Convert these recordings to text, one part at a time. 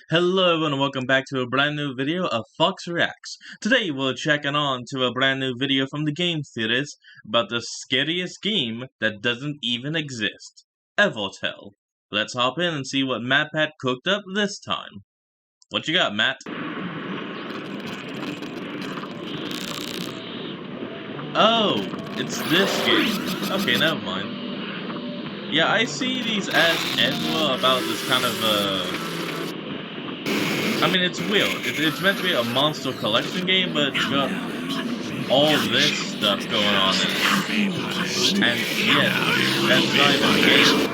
Hello everyone and welcome back to a brand new video of Fox Reacts. Today we're checking on to a brand new video from the game series about the scariest game that doesn't even exist, Evertale. Let's hop in and see what MatPat cooked up this time. What you got, Matt? Oh, it's this game. Okay, never mind. Yeah, I see these ads everywhere about this kind of, I mean, it's weird. It's meant to be a monster collection game, but it's got all this stuff going on in it. And yes, that's not even a game.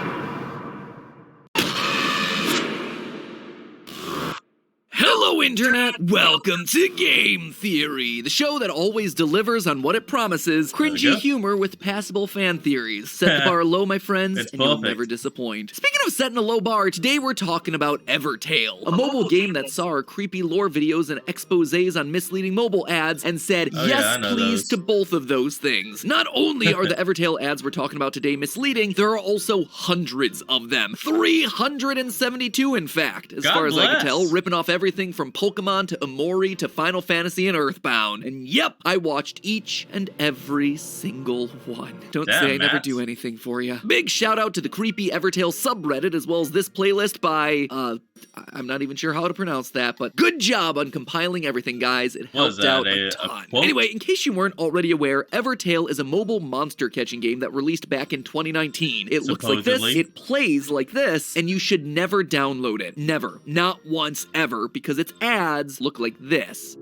Hello, Internet! Welcome to Game Theory, the show that always delivers on what it promises, cringy humor with passable fan theories. Set the bar low, my friends, and you'll never disappoint. Speaking of setting a low bar, today we're talking about Evertale, a mobile game that saw our creepy lore videos and exposés on misleading mobile ads and said, yes, please, to both of those things. Not only are the Evertale ads we're talking about today misleading, there are also hundreds of them. 372, in fact, as far as I can tell, ripping off everything from Pokemon to Omori to Final Fantasy and Earthbound. And yep, I watched each and every single one. Don't say I never do anything for you. Big shout out to the creepy Evertale subreddit as well as this playlist by, I'm not even sure how to pronounce that, but good job on compiling everything, guys. It helped out a ton. Anyway, in case you weren't already aware, Evertale is a mobile monster catching game that released back in 2019. It looks like this, it plays like this, and you should never download it. Never. Not once ever, because its ads look like this.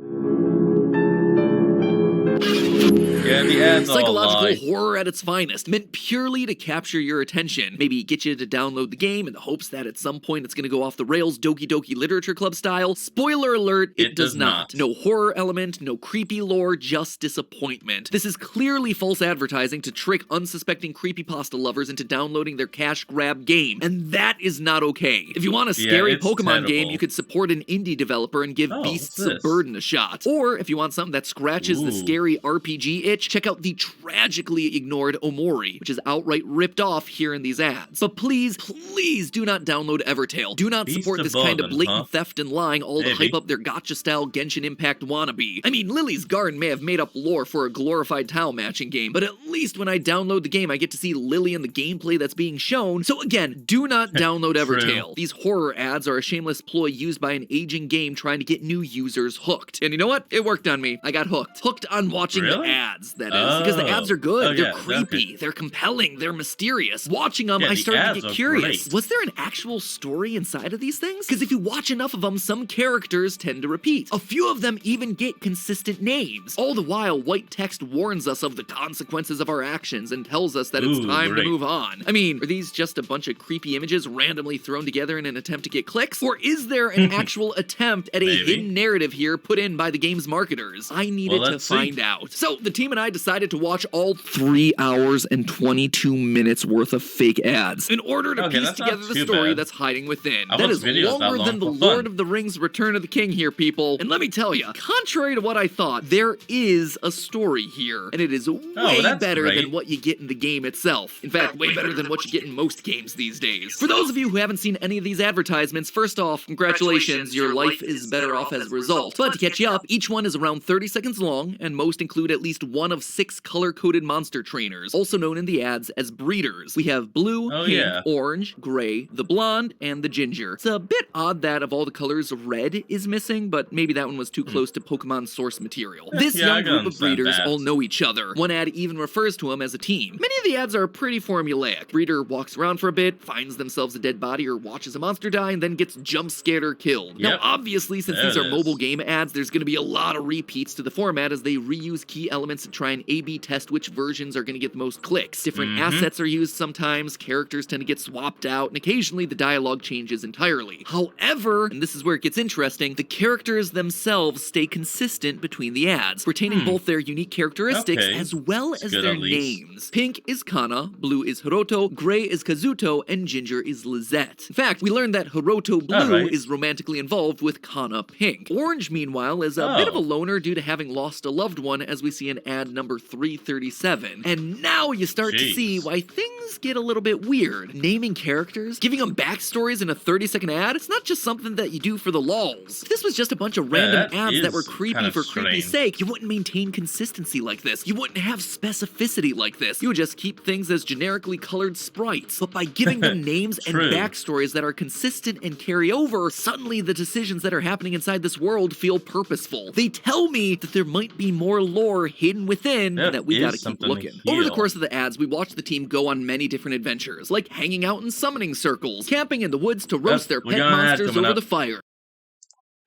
Yeah, the ads Psychological horror at its finest, meant purely to capture your attention. Maybe get you to download the game in the hopes that at some point it's gonna go off the rails Doki Doki Literature Club style. Spoiler alert, it does not. No horror element, no creepy lore, just disappointment. This is clearly false advertising to trick unsuspecting creepypasta lovers into downloading their cash grab game, and that is not okay. If you want a scary Pokemon game, you could support an indie developer and give Beasts of Burden a shot. Or if you want something that scratches the scary RPG itch, check out the tragically ignored Omori, which is outright ripped off here in these ads. But please, please do not download Evertale. Do not support this kind of blatant theft and lying, all to hype up their gacha-style Genshin Impact wannabe. I mean, Lily's Garden may have made up lore for a glorified tile matching game, but at least when I download the game, I get to see Lily and the gameplay that's being shown. So again, do not download Evertale. These horror ads are a shameless ploy used by an aging game trying to get new users hooked. And you know what? It worked on me. I got hooked. Hooked on watching the ads, that is. Because the ads are good. They're creepy. They're compelling. They're mysterious. Watching them, I started to get curious. Was there an actual story inside of these things? Because if you watch enough of them, some characters tend to repeat. A few of them even get consistent names. All the while, white text warns us of the consequences of our actions and tells us that it's time to move on. I mean, are these just a bunch of creepy images randomly thrown together in an attempt to get clicks? Or is there an actual attempt at a hidden narrative here put in by the game's marketers? I needed to find out. So the team and I decided to watch all 3 hours and 22 minutes worth of fake ads in order to piece together the story that's hiding within. That is longer than the Lord of the Rings Return of the King here, people. And let me tell you, contrary to what I thought, there is a story here, and it is way better than what you get in the game itself. In fact, way better than what you get in most games these days. For those of you who haven't seen any of these advertisements, first off, congratulations, your life is better off as a result. But to catch you up, each one is around 30 seconds long, and most include at least one of 6 color-coded monster trainers, also known in the ads as breeders. We have blue, pink, orange, gray, the blonde, and the ginger. It's a bit odd that of all the colors, red is missing, but maybe that one was too close to Pokemon source material. This young group of breeders all know each other. One ad even refers to them as a team. Many of the ads are pretty formulaic. Breeder walks around for a bit, finds themselves a dead body or watches a monster die, and then gets jump scared or killed. Now, obviously, since these are mobile game ads, there's going to be a lot of repeats to the format as they reuse key elements to try and A/B test which versions are going to get the most clicks. Different assets are used sometimes, characters tend to get swapped out, and occasionally the dialogue changes entirely. However, and this is where it gets interesting, the characters themselves stay consistent between the ads, retaining both their unique characteristics as well as their names. Pink is Kana, blue is Hiroto, gray is Kazuto, and ginger is Lizette. In fact, we learned that Hiroto Blue is romantically involved with Kana Pink. Orange, meanwhile, is a bit of a loner due to having lost a loved one, as we see an ad ad number 337. And now you start to see why things get a little bit weird. Naming characters, giving them backstories in a 30-second ad, it's not just something that you do for the lulz. If this was just a bunch of random ads that were creepy for creepy's sake, you wouldn't maintain consistency like this. You wouldn't have specificity like this. You would just keep things as generically colored sprites. But by giving them names and backstories that are consistent and carry over, suddenly the decisions that are happening inside this world feel purposeful. They tell me that there might be more lore hidden within and that we gotta keep looking. Over the course of the ads, we watched the team go on many different adventures, like hanging out in summoning circles, camping in the woods to roast their pet monsters over the fire.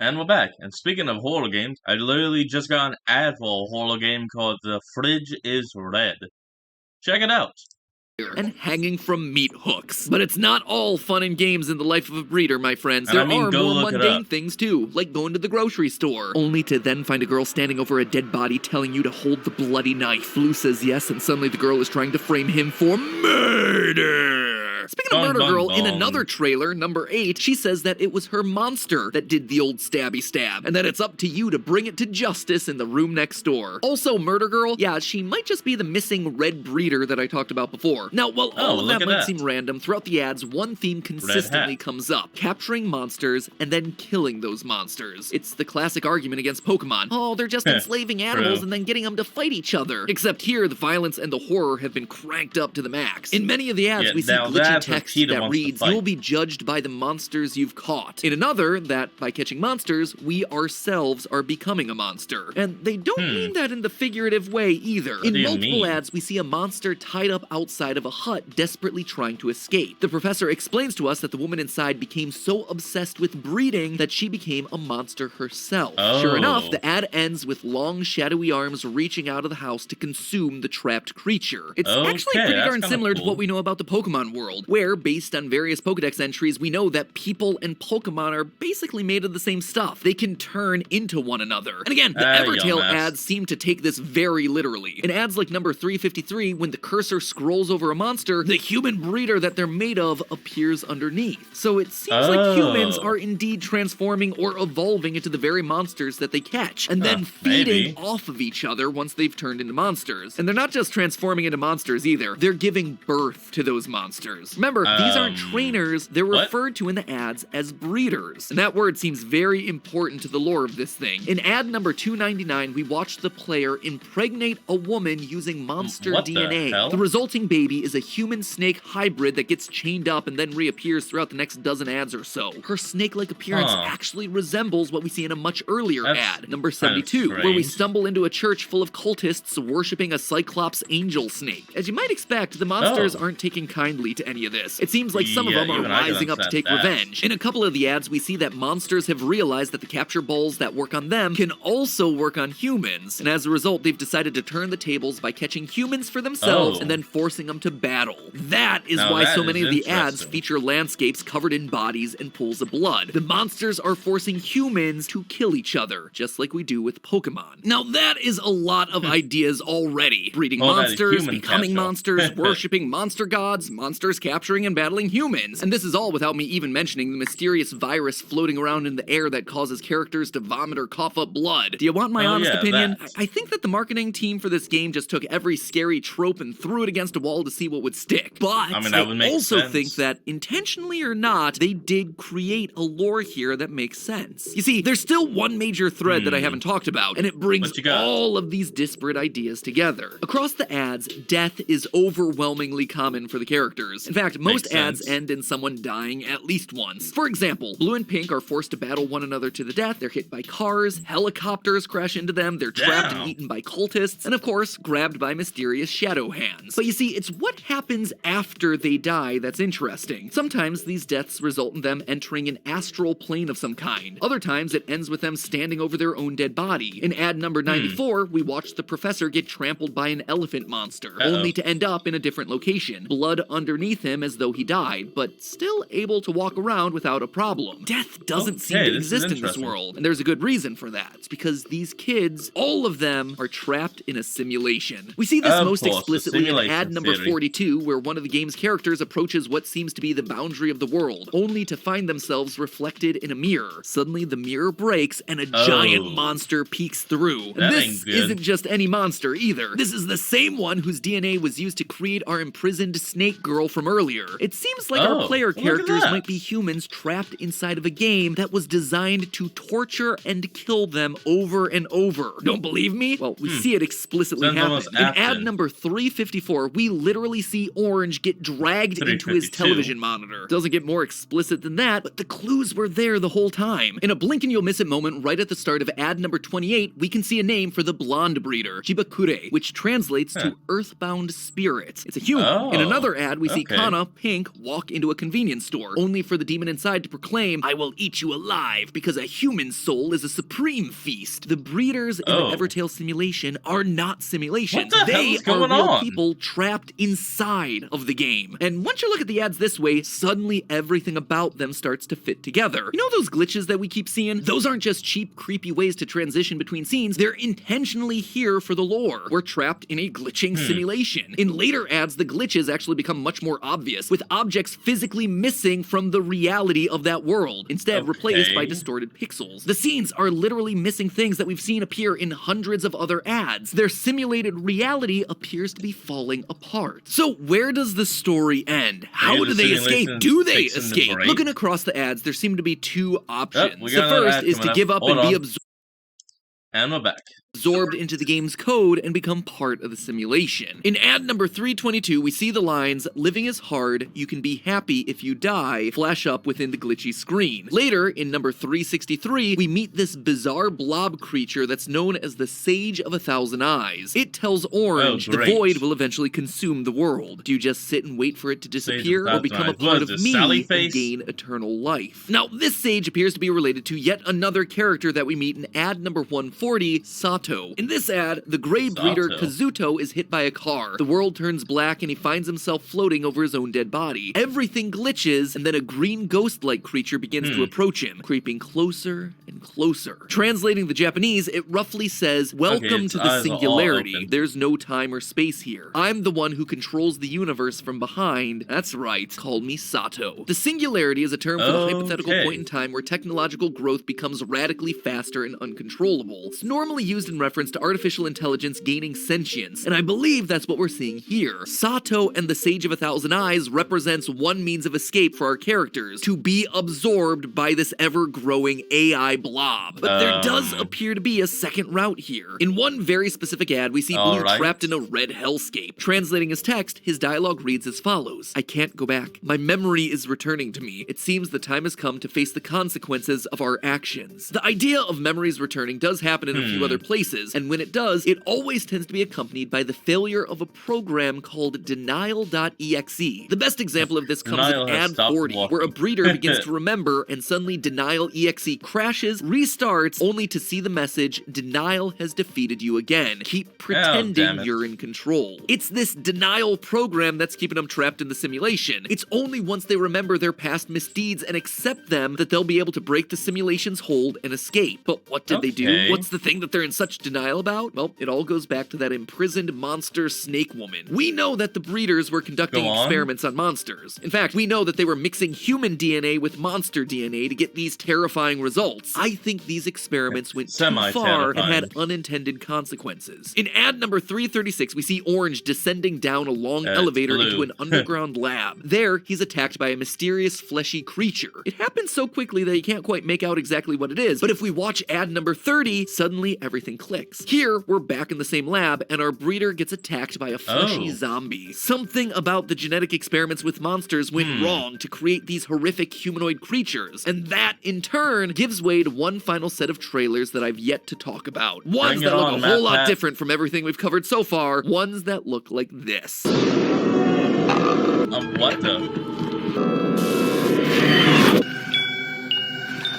And we're back. And speaking of horror games, I literally just got an ad for a horror game called The Fridge is Red. Check it out. And hanging from meat hooks. But it's not all fun and games in the life of a breeder, my friends. There are more mundane things too, like going to the grocery store, only to then find a girl standing over a dead body telling you to hold the bloody knife. Blue says yes, and suddenly the girl is trying to frame him for murder. Speaking of Murder Girl, in another trailer, number 8, she says that it was her monster that did the old stabby stab, and that it's up to you to bring it to justice in the room next door. Also, Murder Girl, yeah, she might just be the missing red breeder that I talked about before. Now, while all of that might seem random, throughout the ads, one theme consistently comes up: capturing monsters and then killing those monsters. It's the classic argument against Pokemon. Oh, they're just enslaving animals and then getting them to fight each other. Except here, the violence and the horror have been cranked up to the max. In many of the ads, we see glitchy text that reads, "You will be judged by the monsters you've caught." In another, that by catching monsters, we ourselves are becoming a monster. And they don't mean that in the figurative way either. In multiple ads, we see a monster tied up outside of a hut, desperately trying to escape. The professor explains to us that the woman inside became so obsessed with breeding that she became a monster herself. Sure enough, the ad ends with long, shadowy arms reaching out of the house to consume the trapped creature. It's actually pretty darn similar to what we know about the Pokemon world, where, based on various Pokedex entries, we know that people and Pokemon are basically made of the same stuff. They can turn into one another. And again, the Evertale ads seem to take this very literally. In ads like number 353, when the cursor scrolls over a monster, the human breeder that they're made of appears underneath. So it seems like humans are indeed transforming or evolving into the very monsters that they catch, and then feeding off of each other once they've turned into monsters. And they're not just transforming into monsters either, they're giving birth to those monsters. Remember, these aren't trainers, they're referred to in the ads as breeders. And that word seems very important to the lore of this thing. In ad number 299, we watched the player impregnate a woman using monster DNA. The resulting baby is a human-snake hybrid that gets chained up and then reappears throughout the next dozen ads or so. Her snake-like appearance actually resembles what we see in a much earlier ad, number 72, where we stumble into a church full of cultists worshipping a Cyclops angel snake. As you might expect, the monsters aren't taking kindly to any of this. It seems like some of them are rising up to take revenge. In a couple of the ads, we see that monsters have realized that the capture balls that work on them can also work on humans, and as a result, they've decided to turn the tables by catching humans for themselves and then forcing them to battle. That is why so many of the ads feature landscapes covered in bodies and pools of blood. The monsters are forcing humans to kill each other, just like we do with Pokemon. Now that is a lot of ideas already. Breeding monsters, becoming monsters, worshipping monster gods, monsters capturing and battling humans. And this is all without me even mentioning the mysterious virus floating around in the air that causes characters to vomit or cough up blood. Do you want my honest opinion? I think that the marketing team for this game just took every scary trope and threw it against a wall to see what would stick. But I also think that, intentionally or not, they did create a lore here that makes sense. You see, there's still one major thread that I haven't talked about, and it brings all of these disparate ideas together. Across the ads, death is overwhelmingly common for the characters. In fact, most ads end in someone dying at least once. For example, Blue and Pink are forced to battle one another to the death, they're hit by cars, helicopters crash into them, they're trapped and eaten by cultists, and of course, grabbed by mysterious shadow hands. But you see, it's what happens after they die that's interesting. Sometimes these deaths result in them entering an astral plane of some kind. Other times it ends with them standing over their own dead body. In ad number 94, we watch the professor get trampled by an elephant monster, only to end up in a different location. Blood underneath him as though he died, but still able to walk around without a problem. Death doesn't seem to exist in this world, and there's a good reason for that. It's because these kids, all of them, are trapped in a simulation. We see this most explicitly in ad number 42, where one of the game's characters approaches what seems to be the boundary of the world, only to find themselves reflected in a mirror. Suddenly, the mirror breaks, and a giant monster peeks through. And this isn't just any monster either. This is the same one whose DNA was used to create our imprisoned snake girl from earlier. It seems like our player characters might be humans trapped inside of a game that was designed to torture and kill them over and over. Don't believe me? Well, we see it explicitly happen. In ad number 354, we literally see Orange get dragged into his television monitor. Doesn't get more explicit than that, but the clues were there the whole time. In a blink and you'll miss it moment right at the start of ad number 28, we can see a name for the blonde breeder, Jibakure, which translates to earthbound spirit. It's a human. In another ad, we see Kana, Pink, walk into a convenience store, only for the demon inside to proclaim, "I will eat you alive, because a human soul is a supreme feast." The breeders in the Evertale simulation are not simulations. They are real people trapped inside of the game. And once you look at the ads this way, suddenly everything about them starts to fit together. You know those glitches that we keep seeing? Those aren't just cheap, creepy ways to transition between scenes. They're intentionally here for the lore. We're trapped in a glitching simulation. In later ads, the glitches actually become much more obvious, with objects physically missing from the reality of that world, instead replaced by distorted pixels. The scenes are literally missing things that we've seen appear in hundreds of other ads. Their simulated reality appears to be falling apart. So where does the story end? How do they escape? Do they escape? Looking across the ads, there seem to be two options. The first is to give up and be absorbed. And we're back. Absorbed into the game's code and become part of the simulation. In ad number 322, we see the lines, "Living is hard, you can be happy if you die," flash up within the glitchy screen. Later, in number 363, we meet this bizarre blob creature that's known as the Sage of 1,000 Eyes. It tells Orange the void will eventually consume the world. Do you just sit and wait for it to disappear, or become a part of me and gain eternal life? Now, this sage appears to be related to yet another character that we meet in ad number 140, Sato. In this ad, the gray breeder Kazuto is hit by a car. The world turns black and he finds himself floating over his own dead body. Everything glitches, and then a green ghost-like creature begins to approach him, creeping closer and closer. Translating the Japanese, it roughly says, "Welcome to the singularity. There's no time or space here. I'm the one who controls the universe from behind. That's right, call me Sato." The singularity is a term for the hypothetical point in time where technological growth becomes radically faster and uncontrollable. It's normally used in reference to artificial intelligence gaining sentience, and I believe that's what we're seeing here. Sato and the Sage of 1,000 Eyes represents one means of escape for our characters, to be absorbed by this ever-growing AI blob. But there does appear to be a second route here. In one very specific ad, we see Blue trapped in a red hellscape. Translating his text, his dialogue reads as follows: "I can't go back. My memory is returning to me. It seems the time has come to face the consequences of our actions." The idea of memories returning does happen in a few other places, and when it does, it always tends to be accompanied by the failure of a program called denial.exe. The best example of this comes in ad 40, where a breeder begins to remember, and suddenly denial.exe crashes, restarts, only to see the message, "Denial has defeated you again. Keep pretending you're in control." It's this denial program that's keeping them trapped in the simulation. It's only once they remember their past misdeeds and accept them that they'll be able to break the simulation's hold and escape. But what did they do? What's the thing that they're in such denial about? Well, it all goes back to that imprisoned monster snake woman. We know that the breeders were conducting experiments on monsters. In fact, we know that they were mixing human DNA with monster DNA to get these terrifying results. I think these experiments went too far and had unintended consequences. In ad number 336, we see Orange descending down a long elevator into an underground lab. There, he's attacked by a mysterious fleshy creature. It happens so quickly that you can't quite make out exactly what it is, but if we watch ad number 30, suddenly everything clicks. Here, we're back in the same lab, and our breeder gets attacked by a fleshy zombie. Something about the genetic experiments with monsters went wrong to create these horrific humanoid creatures, and that, in turn, gives way to one final set of trailers that I've yet to talk about. Ones that look a whole lot different from everything we've covered so far, ones that look like this. What the?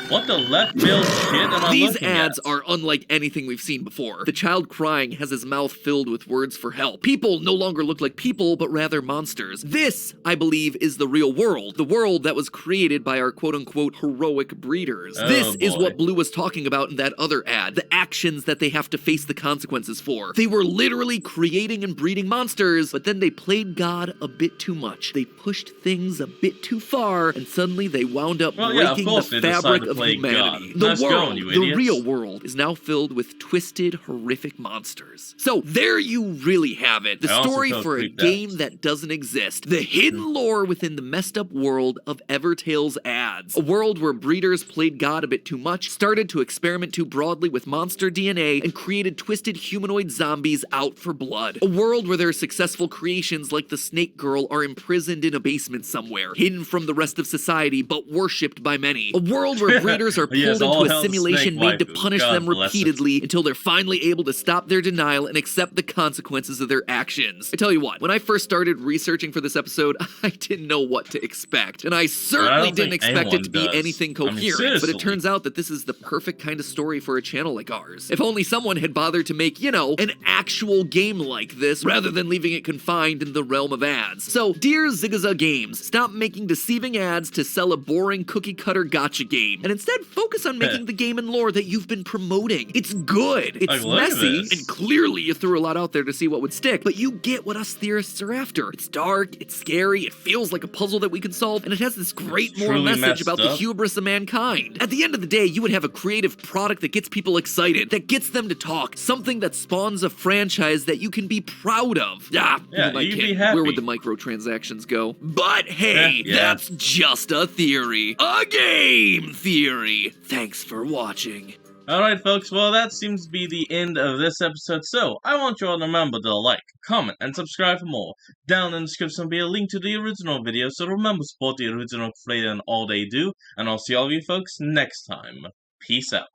What the left field shit am I These looking ads at? are unlike anything we've seen before. The child crying has his mouth filled with words for help. People no longer look like people, but rather monsters. This, I believe, is the real world. The world that was created by our quote-unquote heroic breeders. Oh, This is boy. what Blue was talking about in that other ad. The actions that they have to face the consequences for. They were literally creating and breeding monsters, but then they played God a bit too much. They pushed things a bit too far, and suddenly they wound up breaking the fabric of humanity. The world, the real world, is now filled with twisted, horrific monsters. So there you really have it. The story for a game that doesn't exist. The hidden lore within the messed up world of Evertale's ads. A world where breeders played God a bit too much, started to experiment too broadly with monster DNA, and created twisted humanoid zombies out for blood. A world where their successful creations like the Snake Girl are imprisoned in a basement somewhere, hidden from the rest of society, but worshipped by many. A world where breeders are pulled into a simulation made to punish them repeatedly until they're finally able to stop their denial and accept the consequences of their actions. I tell you what, when I first started researching for this episode, I didn't know what to expect. And I certainly didn't expect it to be anything coherent, but it turns out that this is the perfect kind of story for a channel like ours. If only someone had bothered to make, you know, an actual game like this, rather than leaving it confined in the realm of ads. So, dear Zigazag Games, stop making deceiving ads to sell a boring cookie-cutter gotcha game, and instead focus on making the game and lore that you've been promoting. It's good, it's messy, and clearly you threw a lot out there to see what would stick, but you get what us theorists are after. It's dark, it's scary, it feels like a puzzle that we can solve, and it has this great moral message about the hubris of mankind. At the end of the day, you would have a creative product that gets people excited, that gets them to talk, something that spawns a franchise that you can be proud of. Yeah, you'd be happy. Where would the microtransactions go? But hey, that's just a theory. A game theory. Thanks for watching. Alright folks, well that seems to be the end of this episode, so I want you all to remember to like, comment, and subscribe for more. Down in the description will be a link to the original video, so remember to support the original creator and all they do, and I'll see all of you folks next time. Peace out.